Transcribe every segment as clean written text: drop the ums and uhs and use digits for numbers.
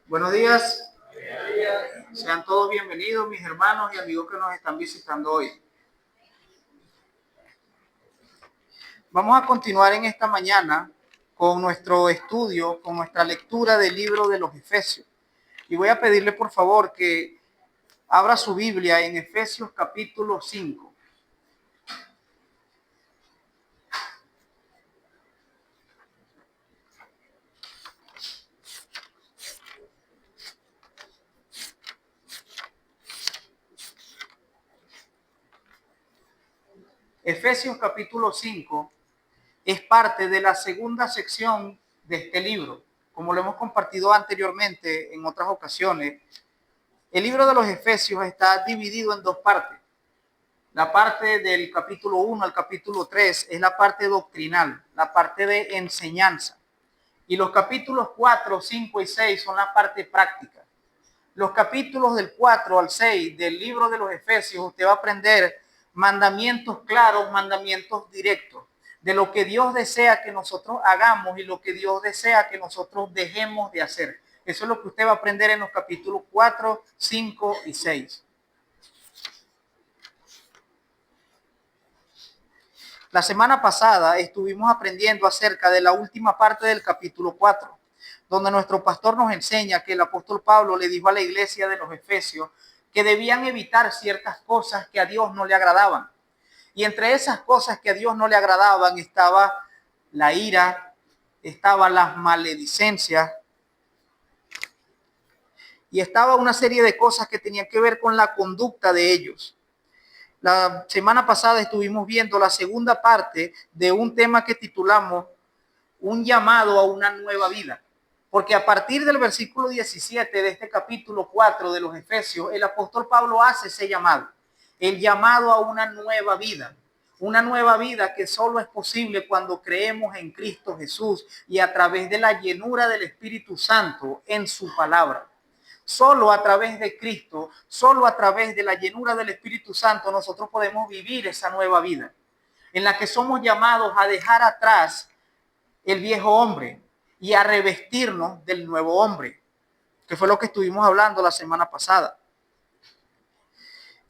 Buenos días, sean todos bienvenidos mis hermanos y amigos que nos están visitando hoy. Vamos a continuar en esta mañana con nuestro estudio, con nuestra lectura del libro de los Efesios. Y voy a pedirle por favor que abra su Biblia en Efesios capítulo 5. Efesios capítulo 5 es parte de la segunda sección de este libro. Como lo hemos compartido anteriormente en otras ocasiones, el libro de los Efesios está dividido en dos partes. La parte del capítulo 1 al capítulo 3 es la parte doctrinal, la parte de enseñanza. Y los capítulos 4, 5 y 6 son la parte práctica. Los capítulos del 4 al 6 del libro de los Efesios, usted va a aprender mandamientos claros, mandamientos directos, de lo que Dios desea que nosotros hagamos y lo que Dios desea que nosotros dejemos de hacer. Eso es lo que usted va a aprender en los capítulos 4, 5 y 6. La semana pasada estuvimos aprendiendo acerca de la última parte del capítulo 4, donde nuestro pastor nos enseña que el apóstol Pablo le dijo a la iglesia de los Efesios que debían evitar ciertas cosas que a Dios no le agradaban. Y entre esas cosas que a Dios no le agradaban estaba la ira, estaban las maledicencias y estaba una serie de cosas que tenían que ver con la conducta de ellos. La semana pasada estuvimos viendo la segunda parte de un tema que titulamos Un llamado a una nueva vida. Porque a partir del versículo 17 de este capítulo 4 de los Efesios, el apóstol Pablo hace ese llamado. El llamado a una nueva vida. Una nueva vida que solo es posible cuando creemos en Cristo Jesús y a través de la llenura del Espíritu Santo en su palabra. Solo a través de Cristo, solo a través de la llenura del Espíritu Santo, nosotros podemos vivir esa nueva vida, en la que somos llamados a dejar atrás el viejo hombre y a revestirnos del nuevo hombre, que fue lo que estuvimos hablando la semana pasada.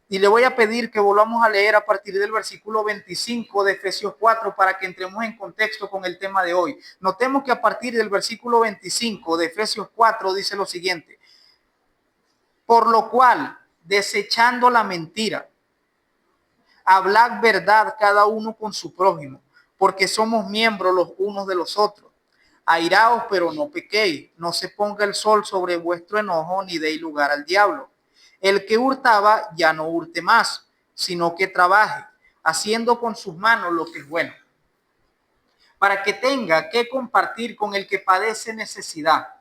Y le voy a pedir que volvamos a leer a partir del versículo 25 de Efesios 4 para que entremos en contexto con el tema de hoy. Notemos que a partir del versículo 25 de Efesios 4 dice lo siguiente: por lo cual, desechando la mentira, hablad verdad cada uno con su prójimo, porque somos miembros los unos de los otros. Airaos, pero no pequéis, no se ponga el sol sobre vuestro enojo, ni deis lugar al diablo. El que hurtaba, ya no hurte más, sino que trabaje, haciendo con sus manos lo que es bueno, para que tenga que compartir con el que padece necesidad.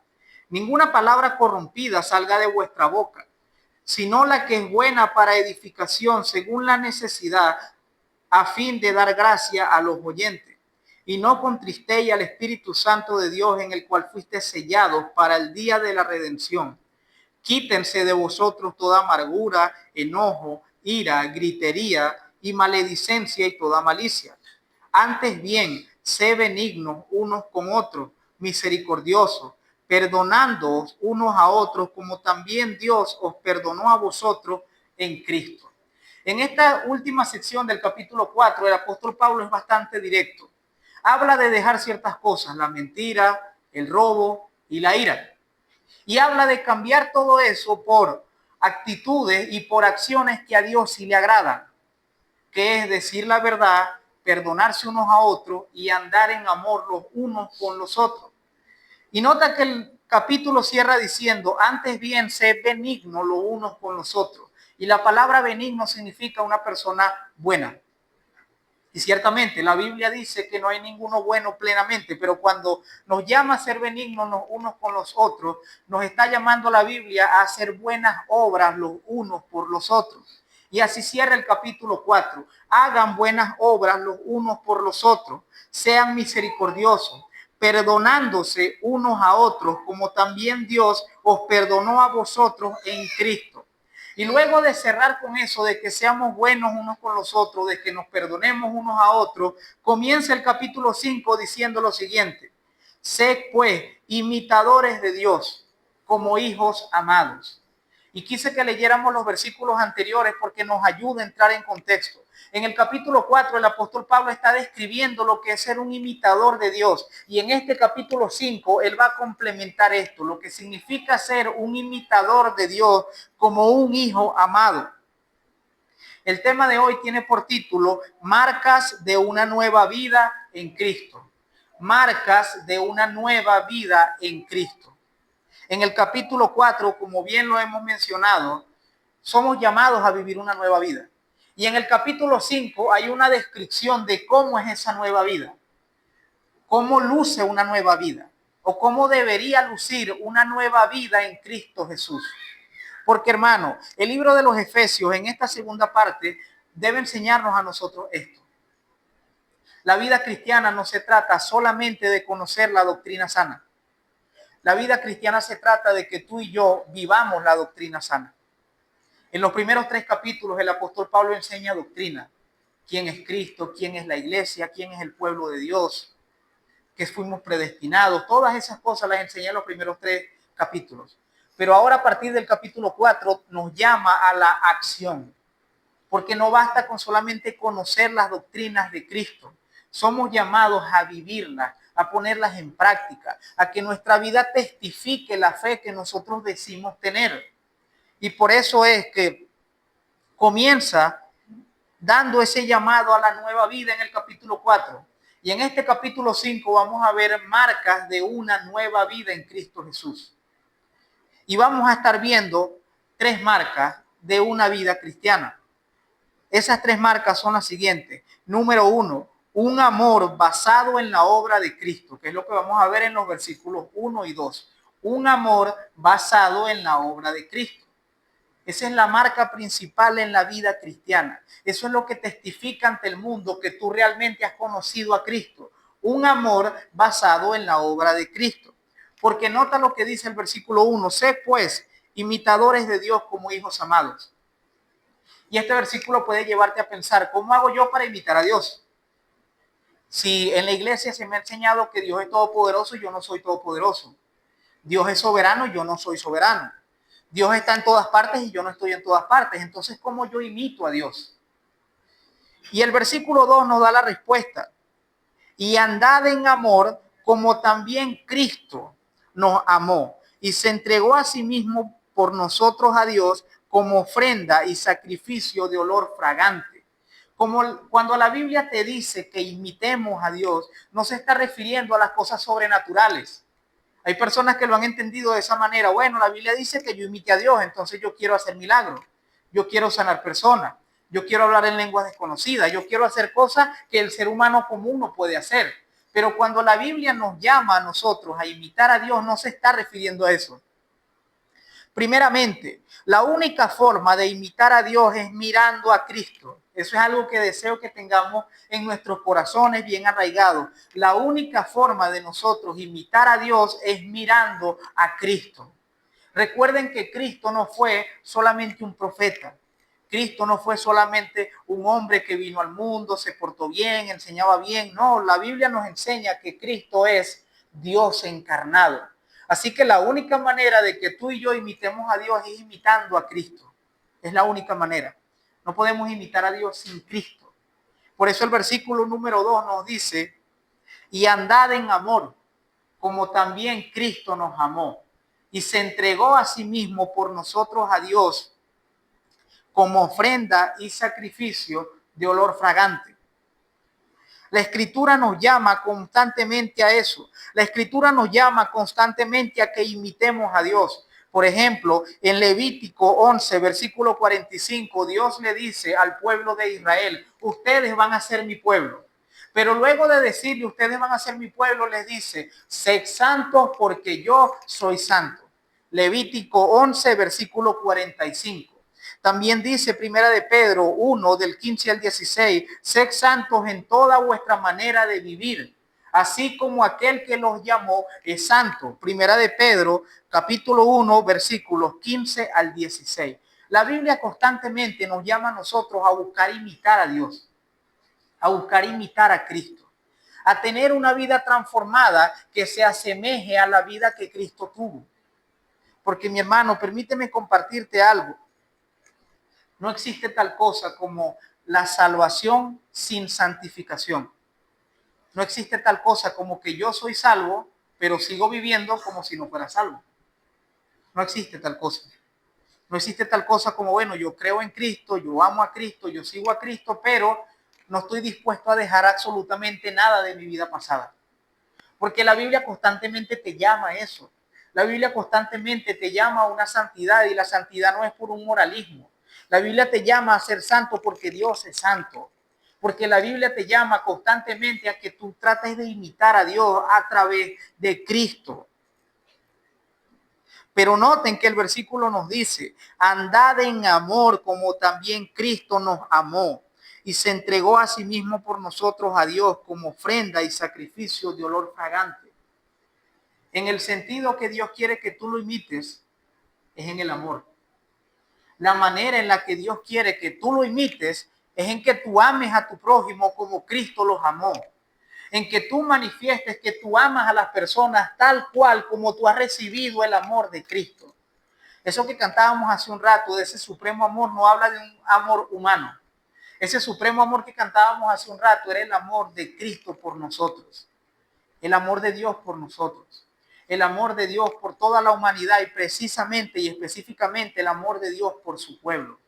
Ninguna palabra corrompida salga de vuestra boca, sino la que es buena para edificación según la necesidad, a fin de dar gracia a los oyentes. Y no contristéis al Espíritu Santo de Dios, en el cual fuiste sellados para el día de la redención. Quítense de vosotros toda amargura, enojo, ira, gritería y maledicencia y toda malicia. Antes bien, sé benignos unos con otros, misericordiosos, perdonándoos unos a otros, como también Dios os perdonó a vosotros en Cristo. En esta última sección del capítulo 4, el apóstol Pablo es bastante directo. Habla de dejar ciertas cosas, la mentira, el robo y la ira. Y habla de cambiar todo eso por actitudes y por acciones que a Dios sí le agradan, que es decir la verdad, perdonarse unos a otros y andar en amor los unos con los otros. Y nota que el capítulo cierra diciendo: antes bien, sé benigno los unos con los otros. Y la palabra benigno significa una persona buena. Y ciertamente la Biblia dice que no hay ninguno bueno plenamente, pero cuando nos llama a ser benignos los unos con los otros, nos está llamando la Biblia a hacer buenas obras los unos por los otros. Y así cierra el capítulo 4. Hagan buenas obras los unos por los otros, sean misericordiosos, perdonándose unos a otros, como también Dios os perdonó a vosotros en Cristo. Y luego de cerrar con eso, de que seamos buenos unos con los otros, de que nos perdonemos unos a otros, comienza el capítulo 5 diciendo lo siguiente: sed pues imitadores de Dios como hijos amados. Y quise que leyéramos los versículos anteriores porque nos ayuda a entrar en contexto. En el capítulo 4 el apóstol Pablo está describiendo lo que es ser un imitador de Dios. Y en este capítulo 5 él va a complementar esto, lo que significa ser un imitador de Dios como un hijo amado. El tema de hoy tiene por título Marcas de una nueva vida en Cristo. Marcas de una nueva vida en Cristo. En el capítulo 4, como bien lo hemos mencionado, somos llamados a vivir una nueva vida. Y en el capítulo 5 hay una descripción de cómo es esa nueva vida, cómo luce una nueva vida o cómo debería lucir una nueva vida en Cristo Jesús. Porque, hermano, el libro de los Efesios en esta segunda parte debe enseñarnos a nosotros esto. La vida cristiana no se trata solamente de conocer la doctrina sana. La vida cristiana se trata de que tú y yo vivamos la doctrina sana. En los primeros 3 capítulos el apóstol Pablo enseña doctrina. ¿Quién es Cristo? ¿Quién es la iglesia? ¿Quién es el pueblo de Dios? Que fuimos predestinados. Todas esas cosas las enseña en los primeros 3 capítulos. Pero ahora a partir del capítulo 4 nos llama a la acción. Porque no basta con solamente conocer las doctrinas de Cristo. Somos llamados a vivirlas, a ponerlas en práctica, a que nuestra vida testifique la fe que nosotros decimos tener. Y por eso es que comienza dando ese llamado a la nueva vida en el capítulo 4. Y en este capítulo 5 vamos a ver marcas de una nueva vida en Cristo Jesús. Y vamos a estar viendo 3 marcas de una vida cristiana. Esas 3 marcas son las siguientes. Número 1, un amor basado en la obra de Cristo, que es lo que vamos a ver en los versículos 1 y 2. Un amor basado en la obra de Cristo. Esa es la marca principal en la vida cristiana. Eso es lo que testifica ante el mundo que tú realmente has conocido a Cristo. Un amor basado en la obra de Cristo. Porque nota lo que dice el versículo 1. Sé pues imitadores de Dios como hijos amados. Y este versículo puede llevarte a pensar, ¿cómo hago yo para imitar a Dios? Si en la iglesia se me ha enseñado que Dios es todopoderoso, yo no soy todopoderoso. Dios es soberano, yo no soy soberano. Dios está en todas partes y yo no estoy en todas partes. Entonces, ¿cómo yo imito a Dios? Y el versículo 2 nos da la respuesta. Y andad en amor como también Cristo nos amó y se entregó a sí mismo por nosotros a Dios como ofrenda y sacrificio de olor fragante. Como cuando la Biblia te dice que imitemos a Dios, no se está refiriendo a las cosas sobrenaturales. Hay personas que lo han entendido de esa manera. Bueno, la Biblia dice que yo imite a Dios, entonces yo quiero hacer milagros. Yo quiero sanar personas. Yo quiero hablar en lenguas desconocidas. Yo quiero hacer cosas que el ser humano común no puede hacer. Pero cuando la Biblia nos llama a nosotros a imitar a Dios, no se está refiriendo a eso. Primeramente, la única forma de imitar a Dios es mirando a Cristo. Eso es algo que deseo que tengamos en nuestros corazones bien arraigados. La única forma de nosotros imitar a Dios es mirando a Cristo. Recuerden que Cristo no fue solamente un profeta. Cristo no fue solamente un hombre que vino al mundo, se portó bien, enseñaba bien. No, la Biblia nos enseña que Cristo es Dios encarnado. Así que la única manera de que tú y yo imitemos a Dios es imitando a Cristo. Es la única manera. No podemos imitar a Dios sin Cristo. Por eso el versículo número 2 nos dice, y andad en amor, como también Cristo nos amó, y se entregó a sí mismo por nosotros a Dios como ofrenda y sacrificio de olor fragante. La Escritura nos llama constantemente a eso. La Escritura nos llama constantemente a que imitemos a Dios. Por ejemplo, en Levítico 11, versículo 45, Dios le dice al pueblo de Israel, ustedes van a ser mi pueblo. Pero luego de decirle, ustedes van a ser mi pueblo, les dice, sed santos porque yo soy santo. Levítico 11, versículo 45. También dice Primera de Pedro 1, del 15 al 16, sed santos en toda vuestra manera de vivir, así como aquel que los llamó es santo. Primera de Pedro, capítulo 1, versículos 15 al 16. La Biblia constantemente nos llama a nosotros a buscar imitar a Dios, a buscar imitar a Cristo, a tener una vida transformada que se asemeje a la vida que Cristo tuvo. Porque mi hermano, permíteme compartirte algo. No existe tal cosa como la salvación sin santificación. No existe tal cosa como que yo soy salvo, pero sigo viviendo como si no fuera salvo. No existe tal cosa. No existe tal cosa como, bueno, yo creo en Cristo, yo amo a Cristo, yo sigo a Cristo, pero no estoy dispuesto a dejar absolutamente nada de mi vida pasada. Porque la Biblia constantemente te llama a eso. La Biblia constantemente te llama a una santidad y la santidad no es por un moralismo. La Biblia te llama a ser santo porque Dios es santo. Porque la Biblia te llama constantemente a que tú trates de imitar a Dios a través de Cristo. Pero noten que el versículo nos dice, andad en amor como también Cristo nos amó y se entregó a sí mismo por nosotros a Dios como ofrenda y sacrificio de olor fragante. En el sentido que Dios quiere que tú lo imites, es en el amor. La manera en la que Dios quiere que tú lo imites es en que tú ames a tu prójimo como Cristo los amó. En que tú manifiestes que tú amas a las personas tal cual como tú has recibido el amor de Cristo. Eso que cantábamos hace un rato, de ese supremo amor, no habla de un amor humano. Ese supremo amor que cantábamos hace un rato era el amor de Cristo por nosotros. El amor de Dios por nosotros. El amor de Dios por toda la humanidad y precisamente y específicamente el amor de Dios por su pueblo.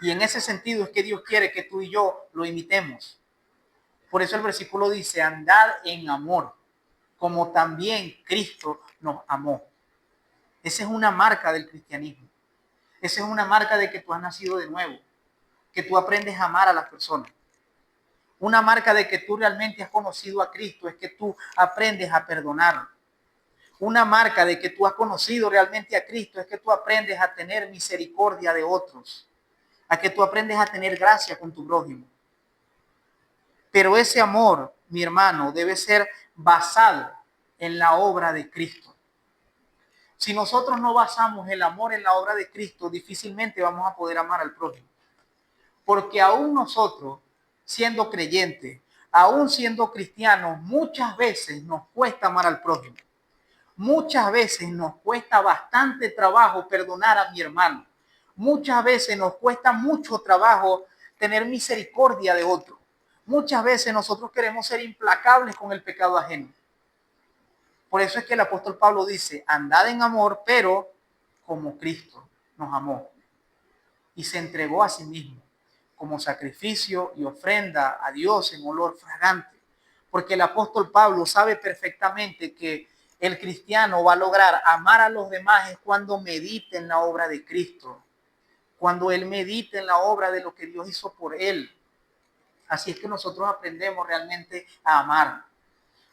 Y en ese sentido es que Dios quiere que tú y yo lo imitemos. Por eso el versículo dice, andad en amor, como también Cristo nos amó. Esa es una marca del cristianismo. Esa es una marca de que tú has nacido de nuevo, que tú aprendes a amar a las personas. Una marca de que tú realmente has conocido a Cristo es que tú aprendes a perdonar. Una marca de que tú has conocido realmente a Cristo es que tú aprendes a tener misericordia de otros, a que tú aprendes a tener gracia con tu prójimo. Pero ese amor, mi hermano, debe ser basado en la obra de Cristo. Si nosotros no basamos el amor en la obra de Cristo, difícilmente vamos a poder amar al prójimo. Porque aún nosotros, siendo creyentes, aún siendo cristianos, muchas veces nos cuesta amar al prójimo. Muchas veces nos cuesta bastante trabajo perdonar a mi hermano. Muchas veces nos cuesta mucho trabajo tener misericordia de otro. Muchas veces nosotros queremos ser implacables con el pecado ajeno. Por eso es que el apóstol Pablo dice, andad en amor, pero como Cristo nos amó y se entregó a sí mismo como sacrificio y ofrenda a Dios en olor fragante. Porque el apóstol Pablo sabe perfectamente que el cristiano va a lograr amar a los demás es cuando medite en la obra de Cristo, cuando él medite en la obra de lo que Dios hizo por él. Así es que nosotros aprendemos realmente a amar.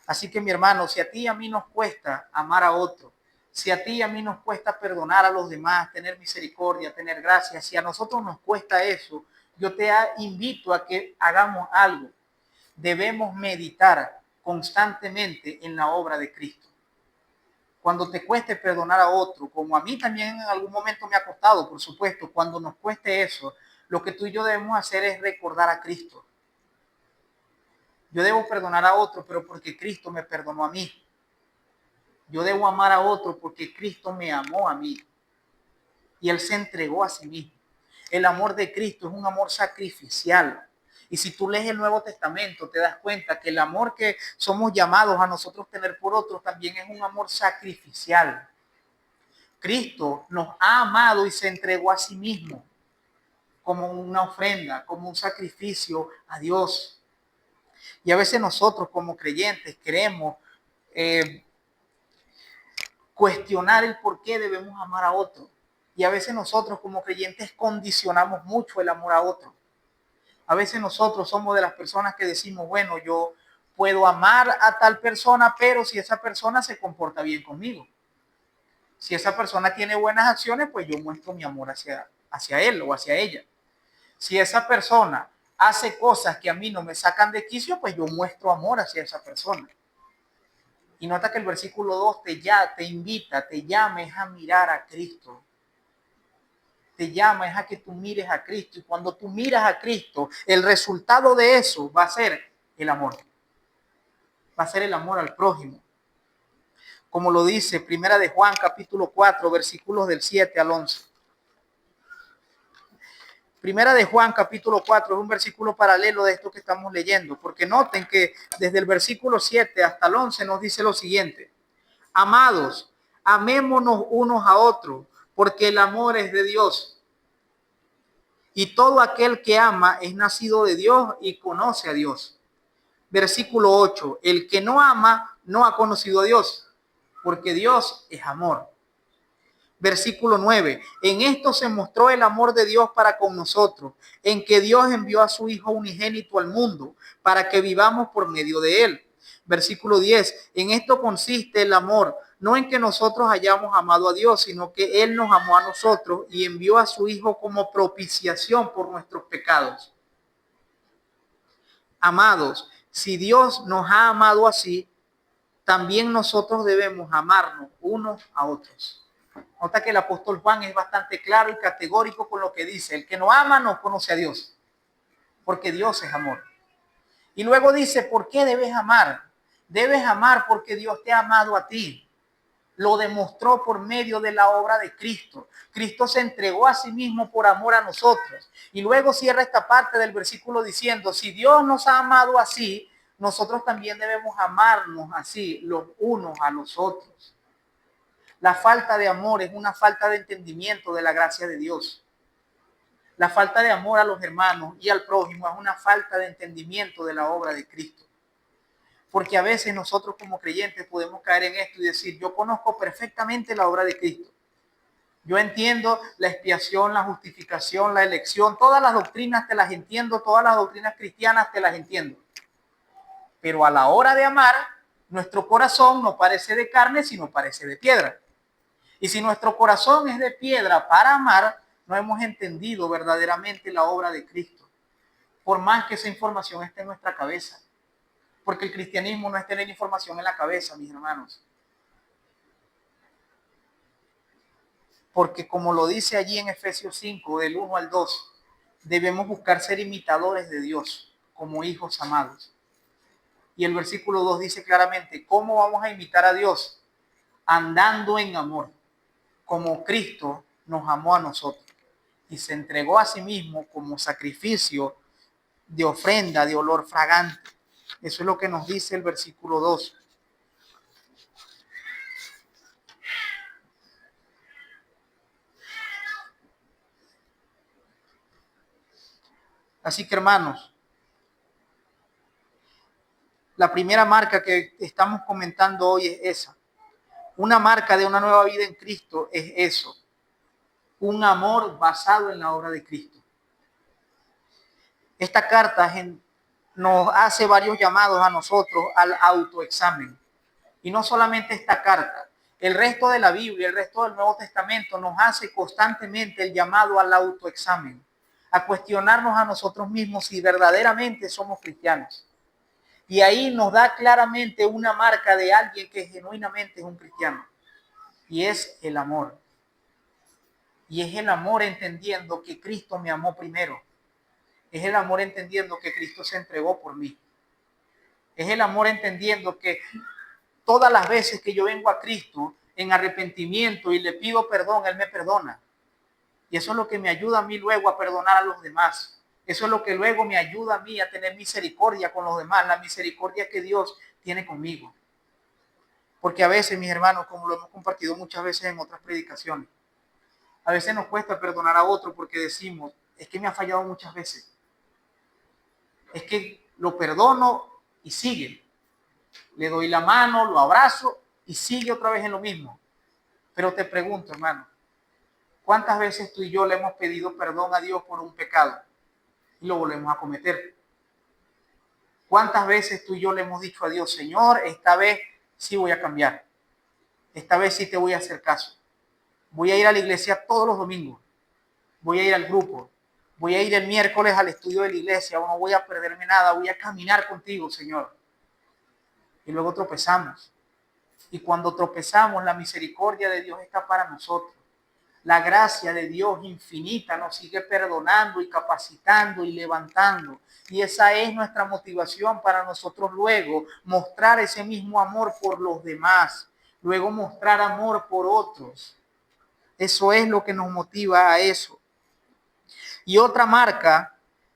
Así que mi hermano, si a ti y a mí nos cuesta amar a otro, si a ti y a mí nos cuesta perdonar a los demás, tener misericordia, tener gracia, si a nosotros nos cuesta eso, yo te invito a que hagamos algo. Debemos meditar constantemente en la obra de Cristo. Cuando te cueste perdonar a otro, como a mí también en algún momento me ha costado, por supuesto, cuando nos cueste eso, lo que tú y yo debemos hacer es recordar a Cristo. Yo debo perdonar a otro, pero porque Cristo me perdonó a mí. Yo debo amar a otro porque Cristo me amó a mí. Y Él se entregó a sí mismo. El amor de Cristo es un amor sacrificial. Y si tú lees el Nuevo Testamento, te das cuenta que el amor que somos llamados a nosotros tener por otros también es un amor sacrificial. Cristo nos ha amado y se entregó a sí mismo como una ofrenda, como un sacrificio a Dios. Y a veces nosotros como creyentes queremos cuestionar el por qué debemos amar a otro. Y a veces nosotros como creyentes condicionamos mucho el amor a otro. A veces nosotros somos de las personas que decimos, bueno, yo puedo amar a tal persona, pero si esa persona se comporta bien conmigo. Si esa persona tiene buenas acciones, pues yo muestro mi amor hacia él o hacia ella. Si esa persona hace cosas que a mí no me sacan de quicio, pues yo muestro amor hacia esa persona. Y nota que el versículo 2 te invita, te llames a mirar a Cristo. te llama es a que tú mires a Cristo. Y cuando tú miras a Cristo, el resultado de eso va a ser el amor. Va a ser el amor al prójimo. Como lo dice Primera de Juan, capítulo 4, versículos del 7 al 11. Primera de Juan, capítulo 4, es un versículo paralelo de esto que estamos leyendo, porque noten que desde el versículo 7 hasta el 11 nos dice lo siguiente: amados, amémonos unos a otros, porque el amor es de Dios. Y todo aquel que ama es nacido de Dios y conoce a Dios. Versículo 8, el que no ama no ha conocido a Dios, porque Dios es amor. Versículo 9, en esto se mostró el amor de Dios para con nosotros, en que Dios envió a su Hijo unigénito al mundo para que vivamos por medio de él. Versículo 10, en esto consiste el amor, no en que nosotros hayamos amado a Dios, sino que él nos amó a nosotros y envió a su Hijo como propiciación por nuestros pecados. Amados, si Dios nos ha amado así, también nosotros debemos amarnos unos a otros. Nota que el apóstol Juan es bastante claro y categórico con lo que dice: el que no ama no conoce a Dios, porque Dios es amor. Y luego dice: ¿por qué debes amar? Debes amar porque Dios te ha amado a ti. Lo demostró por medio de la obra de Cristo. Cristo se entregó a sí mismo por amor a nosotros. Y luego cierra esta parte del versículo diciendo: si Dios nos ha amado así, nosotros también debemos amarnos así los unos a los otros. La falta de amor es una falta de entendimiento de la gracia de Dios. La falta de amor a los hermanos y al prójimo es una falta de entendimiento de la obra de Cristo. Porque a veces nosotros como creyentes podemos caer en esto y decir: yo conozco perfectamente la obra de Cristo. Yo entiendo la expiación, la justificación, la elección, todas las doctrinas te las entiendo, todas las doctrinas cristianas te las entiendo. Pero a la hora de amar, nuestro corazón no parece de carne, sino parece de piedra. Y si nuestro corazón es de piedra para amar, no hemos entendido verdaderamente la obra de Cristo. Por más que esa información esté en nuestra cabeza. Porque el cristianismo no es tener información en la cabeza, mis hermanos. Porque como lo dice allí en Efesios 5, del 1 al 2, debemos buscar ser imitadores de Dios, como hijos amados. Y el versículo 2 dice claramente: ¿cómo vamos a imitar a Dios? Andando en amor, como Cristo nos amó a nosotros y se entregó a sí mismo como sacrificio de ofrenda, de olor fragante. Eso es lo que nos dice el versículo 2. Así que, hermanos, la primera marca que estamos comentando hoy es esa. Una marca de una nueva vida en Cristo es eso. Un amor basado en la obra de Cristo. Esta carta nos hace varios llamados a nosotros al autoexamen. Y no solamente esta carta, el resto de la Biblia, el resto del Nuevo Testamento nos hace constantemente el llamado al autoexamen, a cuestionarnos a nosotros mismos si verdaderamente somos cristianos. Y ahí nos da claramente una marca de alguien que genuinamente es un cristiano. Y es el amor. Y es el amor entendiendo que Cristo me amó primero. Es el amor entendiendo que Cristo se entregó por mí. Es el amor entendiendo que todas las veces que yo vengo a Cristo en arrepentimiento y le pido perdón, Él me perdona. Y eso es lo que me ayuda a mí luego a perdonar a los demás. Eso es lo que luego me ayuda a mí a tener misericordia con los demás, la misericordia que Dios tiene conmigo. Porque a veces, mis hermanos, como lo hemos compartido muchas veces en otras predicaciones, a veces nos cuesta perdonar a otro porque decimos: es que me ha fallado muchas veces. Es que lo perdono y sigue. Le doy la mano, lo abrazo y sigue otra vez en lo mismo. Pero te pregunto, hermano, ¿cuántas veces tú y yo le hemos pedido perdón a Dios por un pecado y lo volvemos a cometer? ¿Cuántas veces tú y yo le hemos dicho a Dios: Señor, esta vez sí voy a cambiar? Esta vez sí te voy a hacer caso. Voy a ir a la iglesia todos los domingos. Voy a ir al grupo. Voy a ir el miércoles al estudio de la iglesia. No voy a perderme nada. Voy a caminar contigo, Señor. Y luego tropezamos. Y cuando tropezamos, la misericordia de Dios está para nosotros. La gracia de Dios infinita nos sigue perdonando y capacitando y levantando. Y esa es nuestra motivación para nosotros luego mostrar ese mismo amor por los demás, luego mostrar amor por otros. Eso es lo que nos motiva a eso. Y otra marca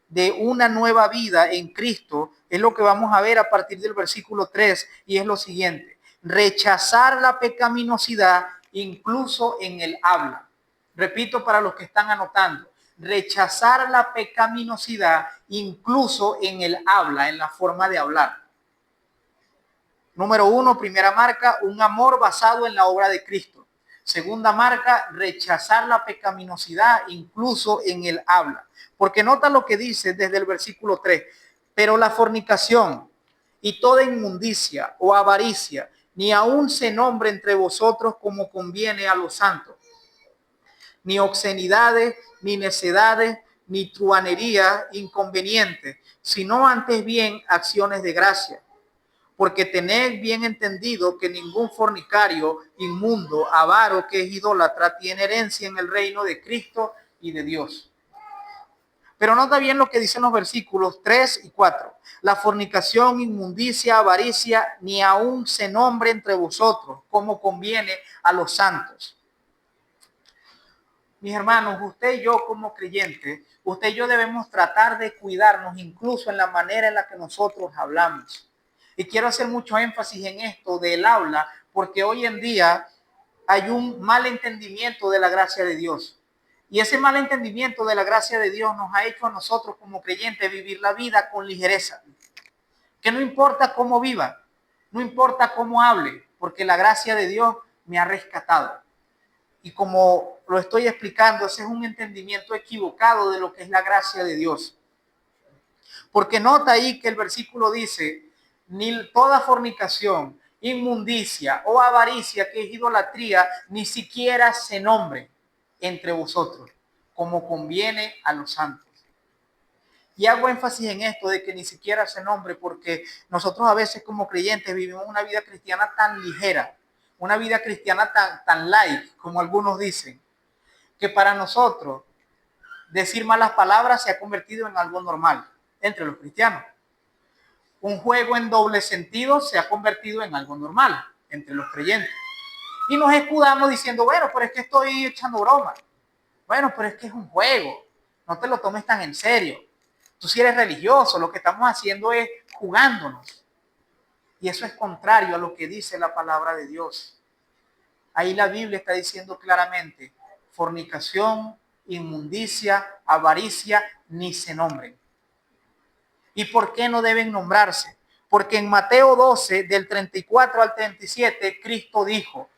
de una nueva vida en Cristo es lo que vamos a ver a partir del versículo 3 y es lo siguiente: rechazar la pecaminosidad incluso en el habla. Repito para los que están anotando: rechazar la pecaminosidad incluso en el habla, en la forma de hablar. Número 1, primera marca, un amor basado en la obra de Cristo. Segunda marca, rechazar la pecaminosidad incluso en el habla. Porque nota lo que dice desde el versículo 3. Pero la fornicación y toda inmundicia o avaricia, ni aun se nombre entre vosotros como conviene a los santos. Ni obscenidades, ni necedades, ni truanería inconveniente, sino antes bien acciones de gracia. Porque tened bien entendido que ningún fornicario, inmundo, avaro, que es idólatra, tiene herencia en el reino de Cristo y de Dios. Pero nota bien lo que dicen los versículos 3 y 4. La fornicación, inmundicia, avaricia, ni aun se nombre entre vosotros, como conviene a los santos. Mis hermanos, usted y yo como creyentes, usted y yo debemos tratar de cuidarnos incluso en la manera en la que nosotros hablamos. Y quiero hacer mucho énfasis en esto del habla, porque hoy en día hay un mal entendimiento de la gracia de Dios. Y ese mal entendimiento de la gracia de Dios nos ha hecho a nosotros como creyentes vivir la vida con ligereza. Que no importa cómo viva, no importa cómo hable, porque la gracia de Dios me ha rescatado. Y como lo estoy explicando, ese es un entendimiento equivocado de lo que es la gracia de Dios. Porque nota ahí que el versículo dice: ni toda fornicación, inmundicia o avaricia, que es idolatría, ni siquiera se nombre entre vosotros, como conviene a los santos. Y hago énfasis en esto de que ni siquiera se nombre, porque nosotros a veces como creyentes vivimos una vida cristiana tan ligera, una vida cristiana tan light, como algunos dicen, que para nosotros decir malas palabras se ha convertido en algo normal entre los cristianos. Un juego en doble sentido se ha convertido en algo normal entre los creyentes. Y nos escudamos diciendo: bueno, pero es que estoy echando broma. Bueno, pero es que es un juego. No te lo tomes tan en serio. Tú si eres religioso, lo que estamos haciendo es jugándonos. Y eso es contrario a lo que dice la palabra de Dios. Ahí la Biblia está diciendo claramente: fornicación, inmundicia, avaricia, ni se nombren. ¿Y por qué no deben nombrarse? Porque en Mateo 12, del 34 al 37, Cristo dijo: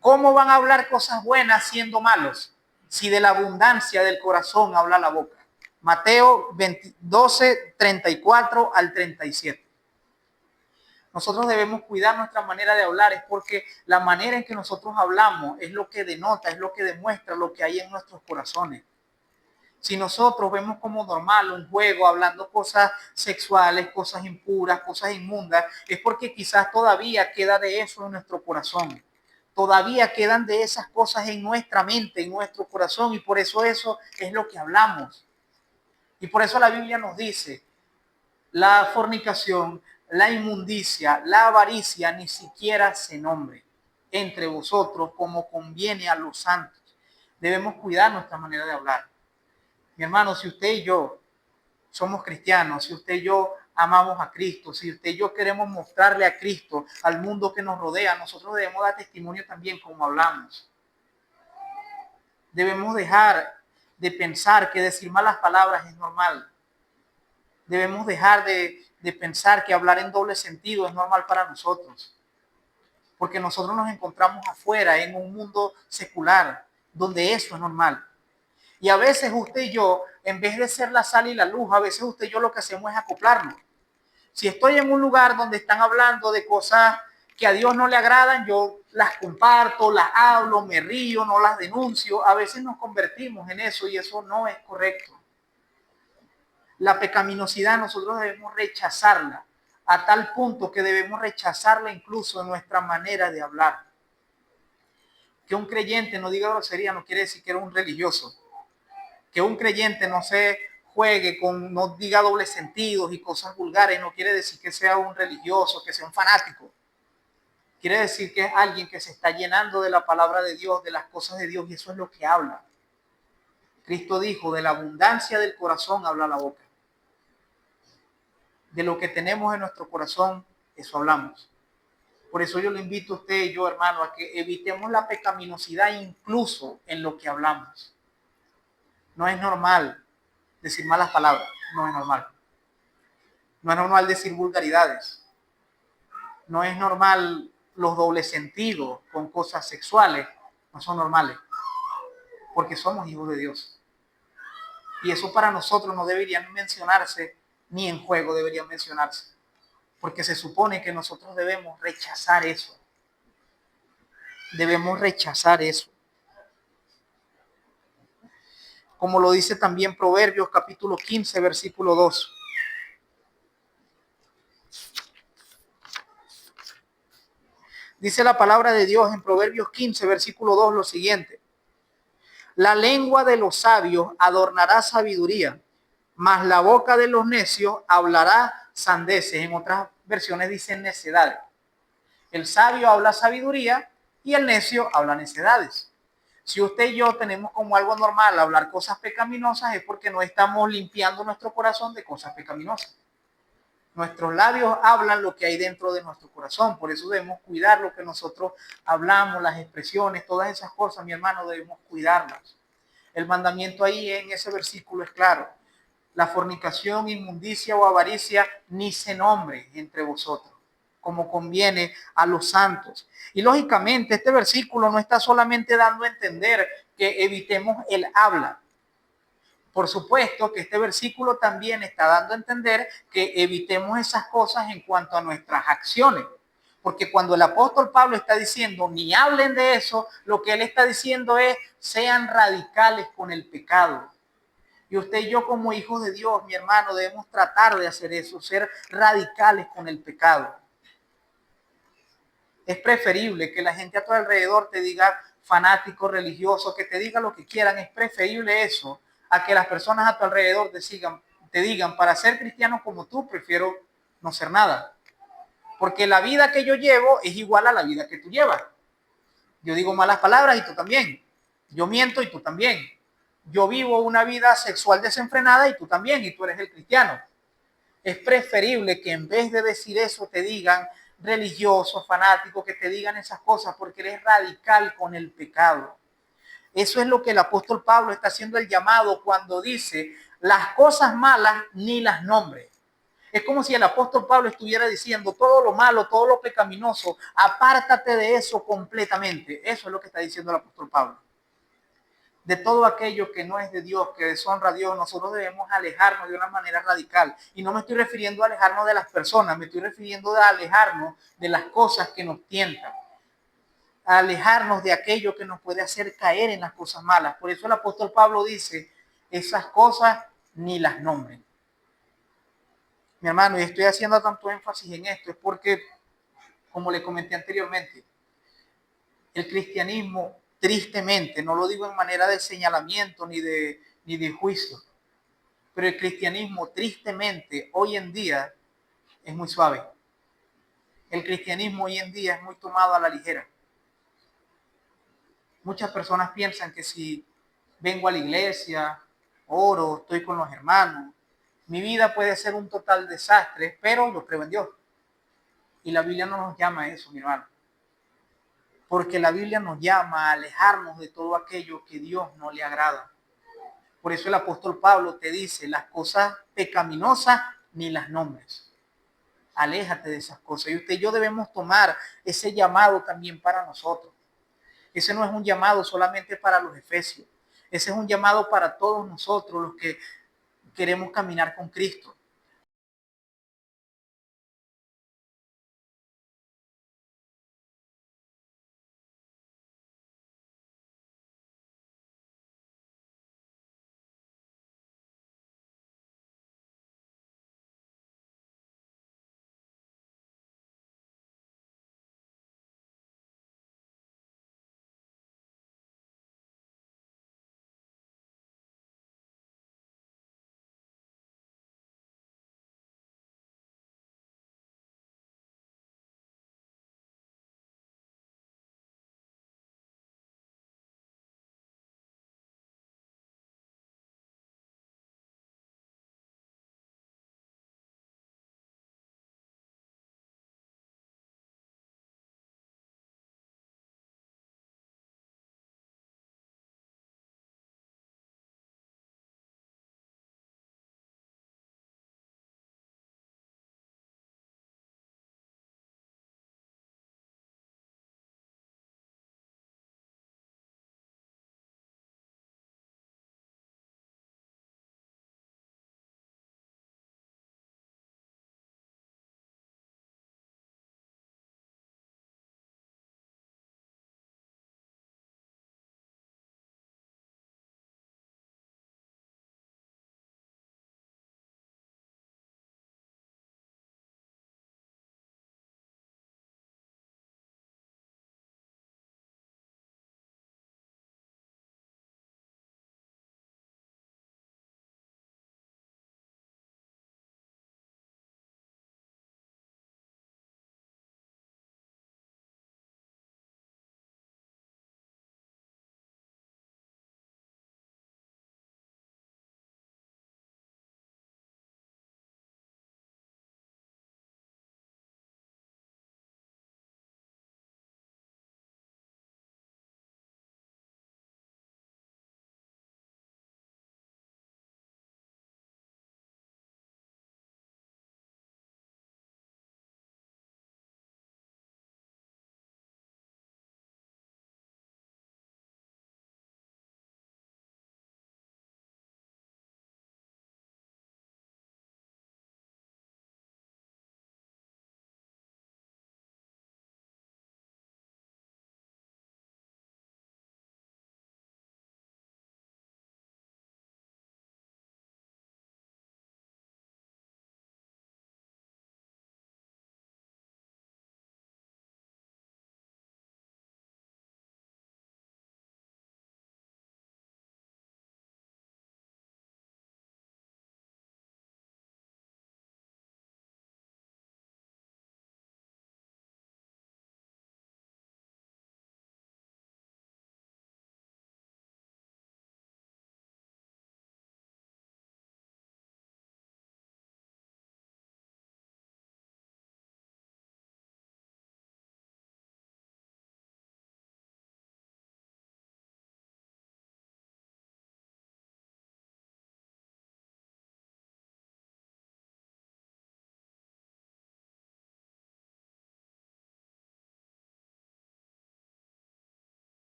¿cómo van a hablar cosas buenas siendo malos? Si de la abundancia del corazón habla la boca. Mateo 12, 34 al 37. Nosotros debemos cuidar nuestra manera de hablar, es porque la manera en que nosotros hablamos es lo que denota, es lo que demuestra lo que hay en nuestros corazones. Si nosotros vemos como normal un juego hablando cosas sexuales, cosas impuras, cosas inmundas, es porque quizás todavía queda de eso en nuestro corazón. Todavía quedan de esas cosas en nuestra mente, en nuestro corazón, y por eso eso es lo que hablamos. Y por eso la Biblia nos dice: la fornicación, la inmundicia, la avaricia ni siquiera se nombre entre vosotros, como conviene a los santos. Debemos cuidar nuestra manera de hablar. Mi hermano, si usted y yo somos cristianos, si usted y yo amamos a Cristo, si usted y yo queremos mostrarle a Cristo al mundo que nos rodea, nosotros debemos dar testimonio también como hablamos. Debemos dejar de pensar que decir malas palabras es normal. Debemos dejar de pensar que hablar en doble sentido es normal para nosotros. Porque nosotros nos encontramos afuera en un mundo secular donde eso es normal. Y a veces usted y yo, en vez de ser la sal y la luz, a veces usted y yo lo que hacemos es acoplarnos. Si estoy en un lugar donde están hablando de cosas que a Dios no le agradan, yo las comparto, las hablo, me río, no las denuncio. A veces nos convertimos en eso y eso no es correcto. La pecaminosidad nosotros debemos rechazarla a tal punto que debemos rechazarla incluso en nuestra manera de hablar. Que un creyente no diga grosería no quiere decir que era un religioso. Que un creyente no se juegue con, no diga dobles sentidos y cosas vulgares, no quiere decir que sea un religioso, que sea un fanático. Quiere decir que es alguien que se está llenando de la palabra de Dios, de las cosas de Dios, y eso es lo que habla. Cristo dijo, de la abundancia del corazón habla la boca. De lo que tenemos en nuestro corazón, eso hablamos. Por eso yo le invito a usted y yo, hermano, a que evitemos la pecaminosidad incluso en lo que hablamos. No es normal decir malas palabras, no es normal. No es normal decir vulgaridades. No es normal los dobles sentidos con cosas sexuales, no son normales, porque somos hijos de Dios. Y eso para nosotros no debería mencionarse, ni en juego debería mencionarse, porque se supone que nosotros debemos rechazar eso. Debemos rechazar eso. Como lo dice también Proverbios capítulo 15, versículo 2. Dice la palabra de Dios en Proverbios 15, versículo 2 lo siguiente. La lengua de los sabios adornará sabiduría, mas la boca de los necios hablará sandeces. En otras versiones dicen necedades. El sabio habla sabiduría y el necio habla necedades. Si usted y yo tenemos como algo normal hablar cosas pecaminosas, es porque no estamos limpiando nuestro corazón de cosas pecaminosas. Nuestros labios hablan lo que hay dentro de nuestro corazón, por eso debemos cuidar lo que nosotros hablamos, las expresiones, todas esas cosas, mi hermano, debemos cuidarlas. El mandamiento ahí en ese versículo es claro. La fornicación, inmundicia o avaricia ni se nombre entre vosotros, como conviene a los santos. Y lógicamente este versículo no está solamente dando a entender que evitemos el habla. Por supuesto que este versículo también está dando a entender que evitemos esas cosas en cuanto a nuestras acciones. Porque cuando el apóstol Pablo está diciendo, ni hablen de eso, lo que él está diciendo es, sean radicales con el pecado. Y usted y yo como hijos de Dios, mi hermano, debemos tratar de hacer eso, ser radicales con el pecado. Es preferible que la gente a tu alrededor te diga fanático, religioso, que te diga lo que quieran. Es preferible eso a que las personas a tu alrededor te digan, para ser cristiano como tú, prefiero no ser nada. Porque la vida que yo llevo es igual a la vida que tú llevas. Yo digo malas palabras y tú también. Yo miento y tú también. Yo vivo una vida sexual desenfrenada y tú también, y tú eres el cristiano. Es preferible que en vez de decir eso te digan religioso, fanático, que te digan esas cosas porque eres radical con el pecado. Eso es lo que el apóstol Pablo está haciendo el llamado cuando dice las cosas malas ni las nombres. Es como si el apóstol Pablo estuviera diciendo todo lo malo, todo lo pecaminoso, apártate de eso completamente. Eso es lo que está diciendo el apóstol Pablo. De todo aquello que no es de Dios, que deshonra a Dios, nosotros debemos alejarnos de una manera radical. Y no me estoy refiriendo a alejarnos de las personas, me estoy refiriendo a alejarnos de las cosas que nos tientan. A alejarnos de aquello que nos puede hacer caer en las cosas malas. Por eso el apóstol Pablo dice, esas cosas ni las nombren. Mi hermano, y estoy haciendo tanto énfasis en esto, es porque, como le comenté anteriormente, el cristianismo, tristemente, no lo digo en manera de señalamiento ni de juicio, pero el cristianismo, tristemente, hoy en día es muy suave. El cristianismo hoy en día es muy tomado a la ligera. Muchas personas piensan que si vengo a la iglesia, oro, estoy con los hermanos, mi vida puede ser un total desastre, pero yo creo en Dios. Y la Biblia no nos llama a eso, mi hermano. Porque la Biblia nos llama a alejarnos de todo aquello que Dios no le agrada. Por eso el apóstol Pablo te dice, las cosas pecaminosas ni las nombres. Aléjate de esas cosas. Y usted y yo debemos tomar ese llamado también para nosotros. Ese no es un llamado solamente para los efesios. Ese es un llamado para todos nosotros los que queremos caminar con Cristo.